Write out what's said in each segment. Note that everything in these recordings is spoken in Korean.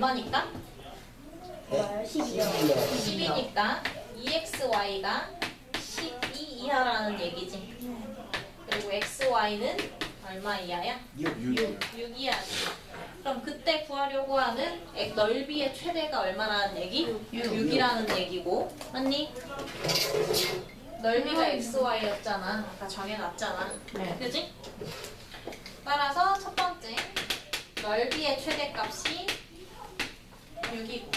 얼마니까? 12요. 10이니까 2xy가 12 이하라는 얘기지. 그리고 xy는 얼마 이하야? 6 이하지. 그럼 그때 구하려고 하는 넓이의 최대가 얼마라는 얘기? 6이라는 얘기고. 맞니? 넓이가 xy였잖아. 아까 정해놨잖아. 네. 그지? 따라서 첫 번째 넓이의 최대값이 6이고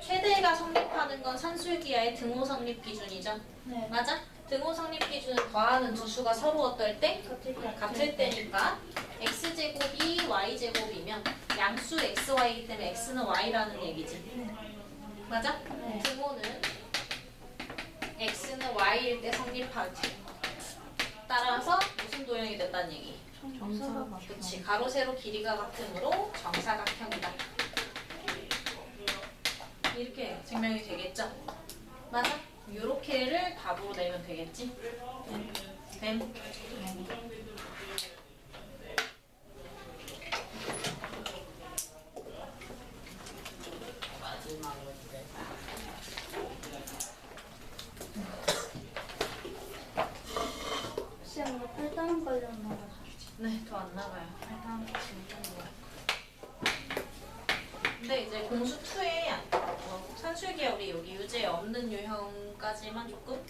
최대가 성립하는 건 산술기하의 등호 성립 기준이죠. 네. 맞아? 등호 성립 기준은 더하는 두 수가 서로 어떨 때? 같을 때니까 x제곱이 y제곱이면 양수 xy이기 때문에 x는 y라는 얘기지. 맞아? 네. 등호는 x는 y일 때 성립하지. 따라서 무슨 도형이 됐다는 얘기? 정사각형. 그치. 가로 세로 길이가 같으므로 정사각형이다. 이렇게 증명이 되겠죠? 맞아? 요렇게를 답으로 내면 되겠지? 됨? 쌤, 팔다운 관련 나가서. 네, 더 안 나가요. 일단 지금 뭐야? 근데 이제 공수 2에 산술기하 우리 여기 유제 없는 유형까지만 조금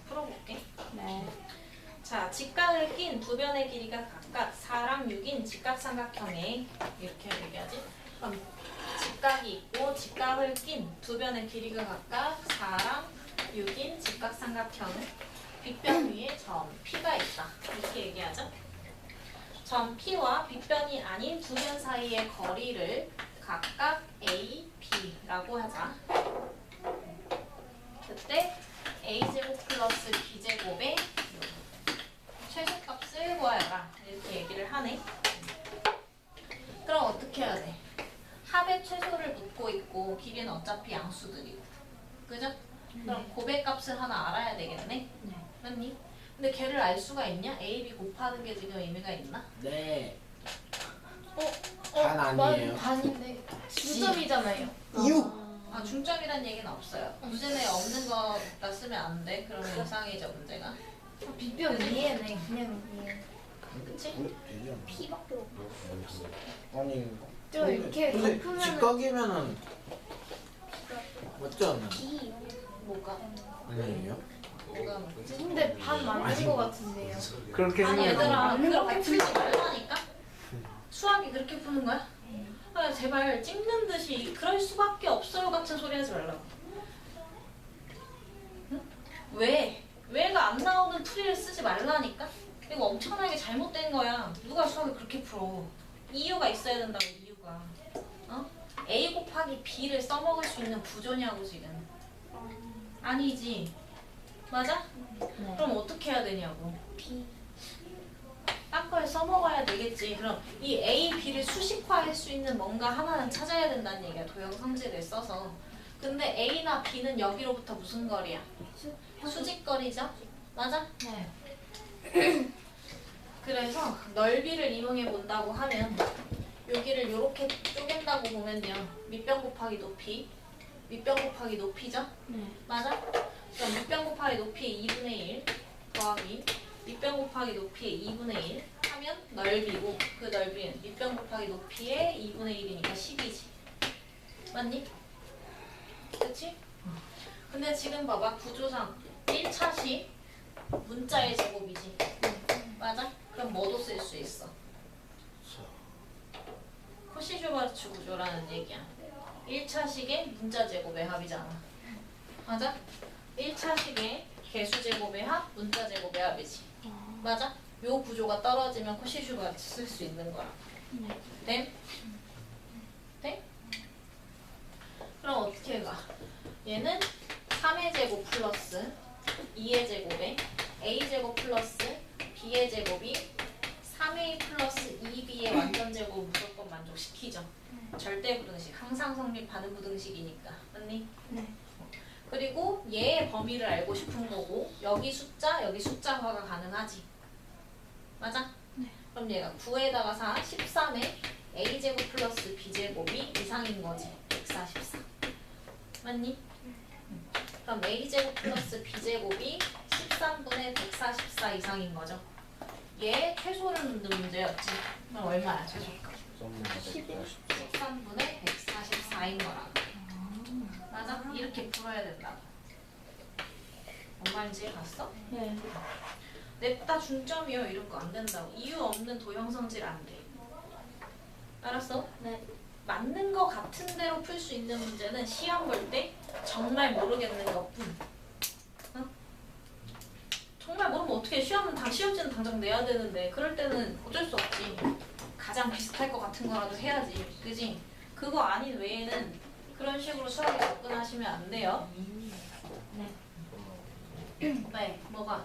풀어볼게. 네. 자, 직각을 낀 두 변의 길이가 각각 4랑 6인 직각삼각형에 이렇게 얘기하지? 그럼 직각이 있고 직각을 낀 두 변의 길이가 각각 4랑 6인 직각삼각형 빗변 위에 점 P가 있다. 이렇게 얘기하죠? 점 P와 빗변이 아닌 두 변 사이의 거리를 각각 A, B라고 하자. 그때 A제곱 플러스 B제곱의 최소값을 구하여라. 이렇게 얘기를 하네. 그럼 어떻게 해야 돼? 합의 최소를 묻고 있고 길이는 어차피 양수들이고. 그죠? 그럼 고배값을 하나 알아야 되겠네? 네. 맞니? 근데 걔를 알 수가 있냐? A, B 곱하는 게 지금 의미가 있나? 네. 어, 반 아니에요. 반인데. 9점이잖아요. 6. 아, 중점이란 얘기는 없어요. 문제 내에 없는 거다 쓰면 안 돼. 그러면 이상해져, 문제가. 빗변 위에네. 그냥 위에. 그치? P밖에 없고. 아니. 저 이렇게 근데 덮으면은- 직각이면은 맞지 않나? B. 뭐가? 아니에요? 뭐가 뭐지? 근데 반 맞는 것 같은데요. 그렇게 아니, 생각하면 얘들아, 맞는 것 그렇게 풀지 말라니까? 수학이 그렇게 푸는 거야? 아, 제발 찍는 듯이 그럴 수밖에 없어요 같은 소리 하지 말라고. 응? 왜? 왜가 안 나오는 풀이를 쓰지 말라니까? 이거 엄청나게 잘못된 거야. 누가 수학을 그렇게 풀어? 이유가 있어야 된다고, 이유가. 어? A 곱하기 B를 써먹을 수 있는 구조냐고 지금. 아니지. 맞아? 네. 그럼 어떻게 해야 되냐고. B. 딴 거에 써먹어야 되겠지. 그럼 이 A, B를 수식화할 수 있는 뭔가 하나는 찾아야 된다는 얘기야. 도형 성질을 써서. 근데 A나 B는 여기로부터 무슨 거리야? 수직거리죠? 맞아? 네. 그래서 넓이를 이용해 본다고 하면 여기를 이렇게 쪼갠다고 보면요. 밑변 곱하기 높이, 밑변 곱하기 높이죠? 네. 맞아? 그럼 밑변 곱하기 높이의 2분의 1 더하기 밑변 곱하기 높이의 2분의 1 하면 넓이고 그 넓이는 밑변 곱하기 높이의 2분의 1이니까 10이지. 맞니? 그치? 근데 지금 봐봐. 구조상 1차식 문자의 제곱이지. 맞아? 그럼 뭐도 쓸 수 있어? 코시-슈바르츠 구조라는 얘기야. 1차식의 문자 제곱의 합이잖아. 맞아? 1차식의 개수 제곱의 합, 문자 제곱의 합이지. 맞아? 요 구조가 떨어지면 코시-슈바르츠 쓸 수 있는 거야. 됨? 돼? 그럼 어떻게 가? 얘는 3의 제곱 플러스 2의 제곱에 a제곱 플러스 b의 제곱이 3a 플러스 2b의 완전 제곱 무조건 만족시키죠. 절대 부등식, 항상 성립하는 부등식이니까. 맞니? 네. 그리고 얘의 범위를 알고 싶은 거고 여기 숫자화가 가능하지. 맞아? 네. 그럼 얘가 9에다가 4, 13에 a제곱 플러스 b제곱이 이상인 거지. 144. 맞니? 그럼 a제곱 플러스 b제곱이 13분의 144 이상인 거죠. 얘 최소를 묻는 문제였지. 그럼 얼마야 최소가? 13분의 144인 거라고. 맞아? 이렇게 풀어야 된다고. 뭔 말인지 봤어? 네. 냅다 중점이요 이런 거 안 된다고. 이유 없는 도형성질 안 돼. 알았어? 네. 맞는 거 같은 대로 풀 수 있는 문제는 시험 볼 때 정말 모르겠는 것뿐. 어? 정말 모르면 어떻게 시험지는 당장 내야 되는데 그럴 때는 어쩔 수 없지. 가장 비슷할 것 같은 거라도 해야지. 그지? 그거 아닌 외에는 그런 식으로 수학에 접근하시면 안 돼요. 네. 뭐가?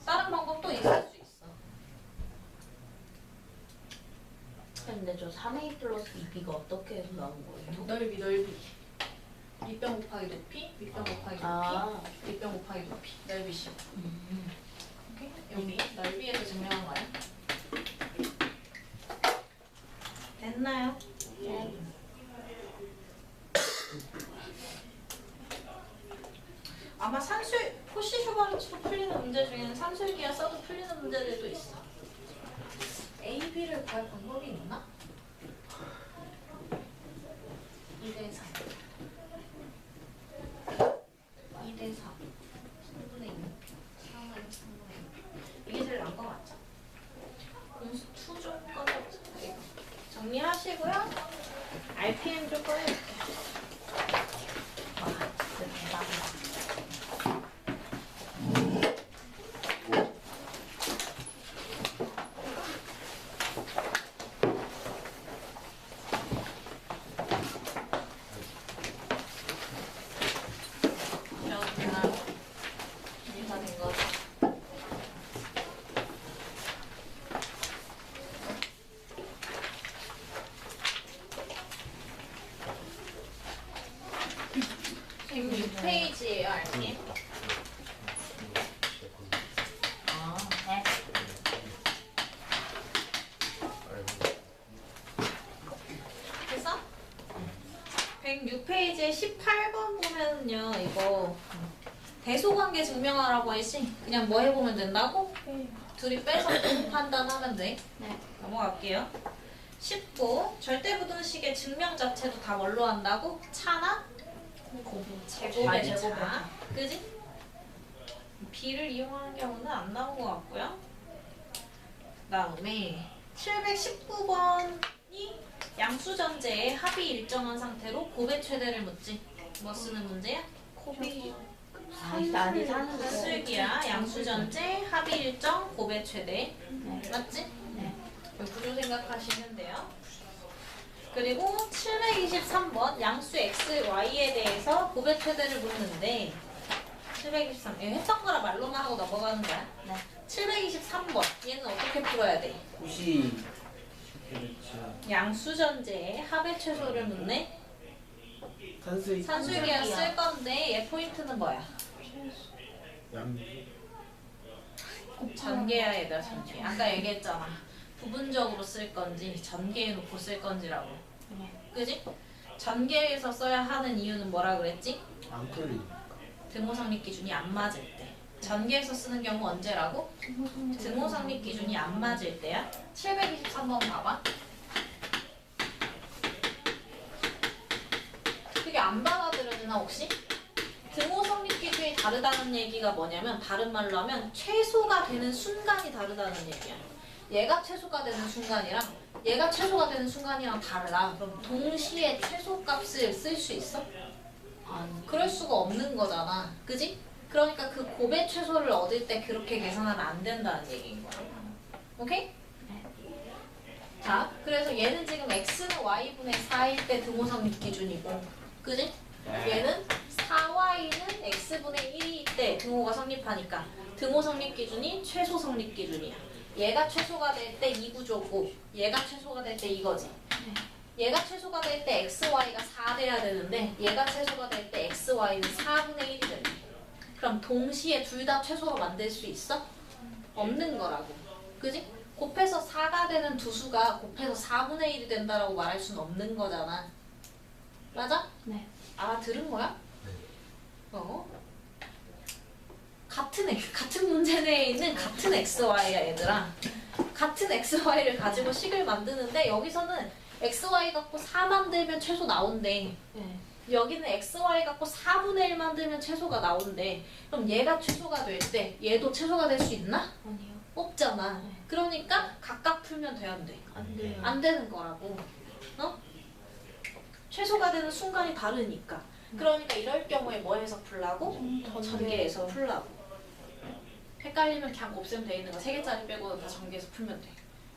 다른 방법도 있을 수 있어. 근데 저 3A 플러스 2B가 어떻게 해서 나온 거예요? 넓이. 밑변 곱하기 높이, 밑변 곱하기 높이, 아. 밑변 곱하기 높이. 넓이식. 오케이? 여기 넓이에서 증명한 거야. 됐나요? 네. 아마 포시 슈바르츠로 풀리는 문제 중에는 산술기야 써도 풀리는 문제들도 있어. A, B를 구할 방법이 있나? 2대 3 2대 3 3분의 2 3분의 3분의 2 이게 제일 나은 거 맞죠? 공수 2 좀 꺼내보자. 이거 정리하시고요. RPM 좀 꺼내볼게요. 와, 진짜 대박이다. 지금 6페이지예요, 알니? 아, 네. 됐어? 106페이지에 18번 보면요, 이거 대소관계 증명하라고 했지? 그냥 뭐 해보면 된다고? 둘이 빼서 판단하면 돼. 네. 넘어갈게요. 19. 절대부등식의 증명 자체도 다 뭘로 한다고? 차나? 제곱의 아니, 차. 그지? B를 이용하는 경우는 안 나온 것 같고요. 다음에 719번이 양수전제의 합이 일정한 상태로 곱의 최대를 묻지. 뭐 쓰는 문제야? 곱이 아니, 사는 거. 산술기야. 양수전제 합이 일정 곱의 최대. 네. 맞지? 네. 구조 생각하시면 돼요. 그리고 723번 양수 x, y에 대해서 곱의 최대를 묻는데 723, 이거 했던 거라 말로만 하고 넘어가는 거야. 네. 723번 얘는 어떻게 풀어야 돼? 혹시 양수전제의 합의 최소를 묻네. 산수이 산술기야 쓸 건데 얘 포인트는 뭐야? 양 전개야 얘들아 전개. 아까 얘기했잖아. 부분적으로 쓸 건지 전개해 놓고 쓸 건지라고. 그지? 전개해서 써야 하는 이유는 뭐라 그랬지? 안 끌리니까. 등호성립 기준이 안 맞을 때. 전개해서 쓰는 경우 언제라고? 등호성립 기준이 안 맞을 때야. 723번 봐봐. 그게 안 받아들여지나 혹시? 등호성립 기준이 다르다는 얘기가 뭐냐면 다른 말로 하면 최소가 되는 순간이 다르다는 얘기야. 얘가 최소가 되는 순간이랑 얘가 최소가 되는 순간이랑 다르다. 그럼 동시에 최소값을 쓸 수 있어? 아니. 그럴 수가 없는 거잖아. 그지? 그러니까 그 곱의 최소를 얻을 때 그렇게 계산하면 안 된다는 얘기인 거야. 오케이? 자, 그래서 얘는 지금 x는 y분의 4일 때 등호성립 기준이고, 그지? 얘는 4y는 x분의 1일 때 등호가 성립하니까 등호 성립 기준이 최소 성립 기준이야. 얘가 최소가 될 때 이 구조고 얘가 최소가 될 때 이거지. 얘가 최소가 될 때 xy가 4 돼야 되는데 얘가 최소가 될 때 xy는 4분의 1이 되네. 그럼 동시에 둘 다 최소로 만들 수 있어? 없는 거라고. 그지? 곱해서 4가 되는 두 수가 곱해서 4분의 1이 된다라고 말할 수는 없는 거잖아. 맞아? 네. 알아들은 거야? 어? 같은 문제 내에 있는 같은 XY야 얘들아. 같은 XY를 가지고 식을 만드는데 여기서는 XY 갖고 4 만들면 최소 나온대. 네. 여기는 XY 갖고 4분의 1 만들면 최소가 나온대. 그럼 얘가 최소가 될 때 얘도 최소가 될 수 있나? 아니요. 없잖아. 네. 그러니까 각각 풀면 돼, 안 돼? 안 돼요. 안 되는 거라고. 어? 최소가 되는 순간이 다르니까. 그러니까 이럴 경우에 뭐에서 풀라고? 전개에서 풀라고. 헷갈리면 그냥 곱셈 돼 있는 거 3개짜리 빼고 다 전개해서 풀면 돼.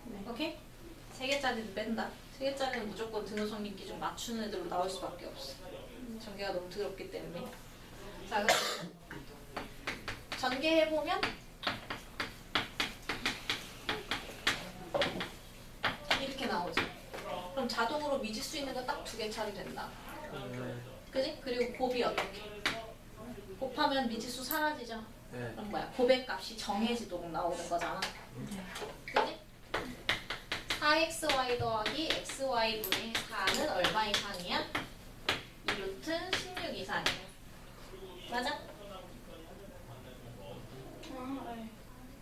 네. 오케이? 3개짜리는 뺀다. 3개짜리는 무조건 등호성립 기준 맞추는 애들로 나올 수밖에 없어. 전개가 너무 더럽기 때문에. 자, 그럼 전개해보면 이렇게 나오죠. 그럼 자동으로 미지수 있는 거 딱 2개 처리된다. 그지? 그리고 곱이 어떻게? 곱하면 미지수 사라지죠? 네. 그럼 뭐야? 곱의 값이 정해지도록 나오는 거잖아. 그지? 4xy 더하기 xy분의 4는 얼마 이상이야? 2루트 16 이상이야. 맞아?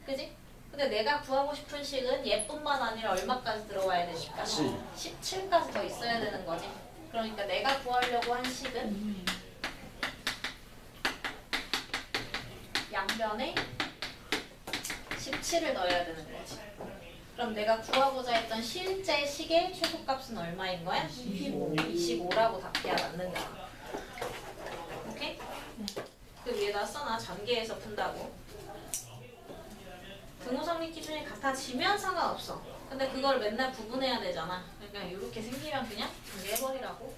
그지? 근데 내가 구하고 싶은 식은 얘뿐만 아니라 얼마까지 들어와야 되니까 17까지 더 있어야 되는 거지. 그러니까 내가 구하려고 한 식은 양변에 17을 넣어야 되는 거지. 그럼 내가 구하고자 했던 실제 식의 최소값은 얼마인 거야? 25라고 답해야 맞는 거야. 오케이? 그 위에다 써놔. 전개해서 푼다고. 등호성립 기준이 같아지면 상관없어. 근데 그걸 맨날 구분해야 되잖아. 그러니까 이렇게 생기면 그냥 전개해버리라고.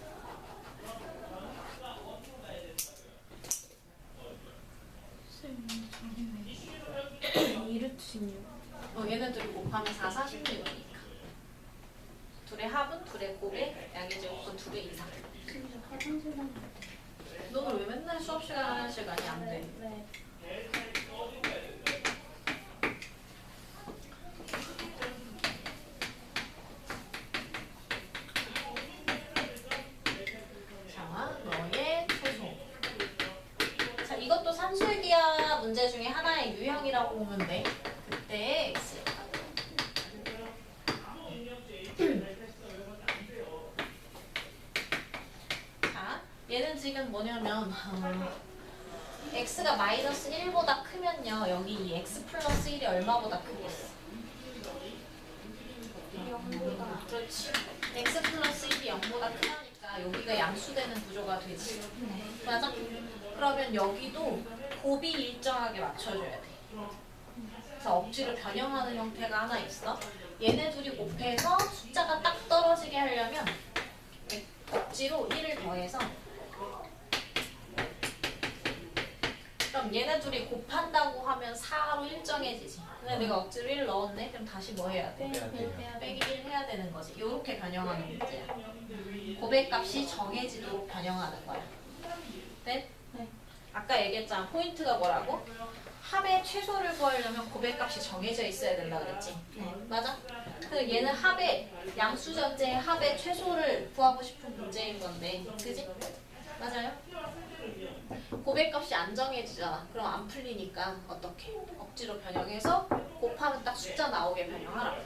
이르트 16. 얘네들이 곱하면 4, 4, 16이니까. 둘의 합은 둘의 곱의 양의 제곱은 2배 이상. 진짜 화장실 가면 너는 왜 맨날 수업 시간 하는 시간이 안 돼? 네. 자, 너의 최소. 자, 이것도 산술기하 문제 중에 하나의 유형이라고 보면 돼. 그때의 x. 자, 얘는 지금 뭐냐면 x가 마이너스 1보다 크면요. 여기 이 x 플러스 1이 얼마보다 크겠어? 0보다. 그렇지. x 플러스 1이 0보다 크다니까 여기가 양수되는 구조가 되지. 맞아? 그러면 여기도 곱이 일정하게 맞춰줘야 돼. 그래서 억지로 변형하는 형태가 하나 있어. 얘네 둘이 곱해서 숫자가 딱 떨어지게 하려면 억지로 1을 더해서 그럼 얘네 둘이 곱한다고 하면 4로 일정해지지. 근데 내가 억지로 1 넣었네? 그럼 다시 뭐 해야 돼? 빼기 1 해야 되는 거지. 이렇게 변형하는 문제야. 곱의 값이 정해지도록 변형하는 거야. 네? 네. 아까 얘기했잖아. 포인트가 뭐라고? 합의 최소를 구하려면 곱의 값이 정해져 있어야 된다 그랬지? 네. 맞아? 그 얘는 합의 양수 전제의 합의 최소를 구하고 싶은 문제인 건데, 그지? 맞아요? 곱의 값이 안 정해지잖아. 그럼 안 풀리니까 어떻게? 억지로 변형해서 곱하면 딱 숫자 나오게 변형하라.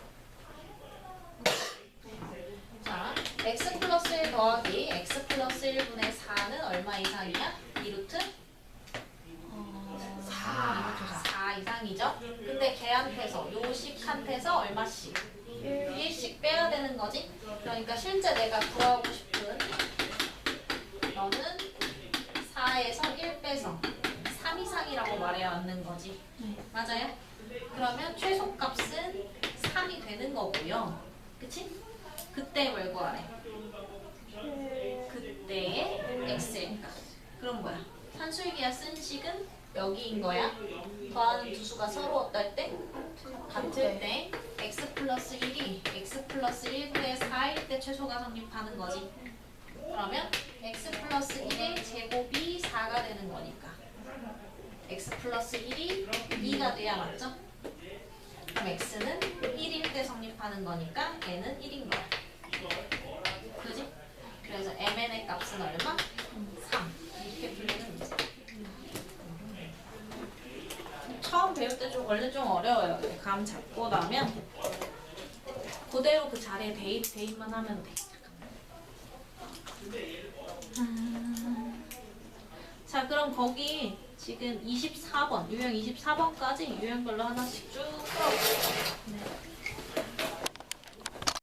자, x 플러스 1 더하기 x 플러스 1분의 4는 얼마 이상이야? 2루트? 4 이상이죠? 근데 걔한테서, 요식한테서 얼마씩? 1씩 빼야 되는 거지? 그러니까 실제 내가 구하고 싶은 너는 4에서 1 빼서 3 이상이라고 말해야 맞는 거지. 맞아요? 그러면 최소값은 3이 되는 거고요. 그치? 그때 뭘 구하래? 그때의 x일까? 그럼 뭐야? 산술기하 쓴 식은 여기인 거야. 더하는 두 수가 서로 어떨 때? 같을 때 x 플러스 1이 x 플러스 1분의 4일 때 최소가 성립하는 거지. 그러면 x 플러스 1의 제곱이 4가 되는 거니까 x 플러스 1이 2가 돼야 맞죠? 그럼 x는 1일 때 성립하는 거니까 n은 1인 거야. 그지? 그래서 mn의 값은 얼마? 배울 때 좀 원래 좀 어려워요. 감 잡고 나면 그대로 그 자리에 대입만 하면 돼. 자, 그럼 거기 지금 24번, 유형 24번까지 유형별로 하나씩 쭉 풀어볼게요. 네.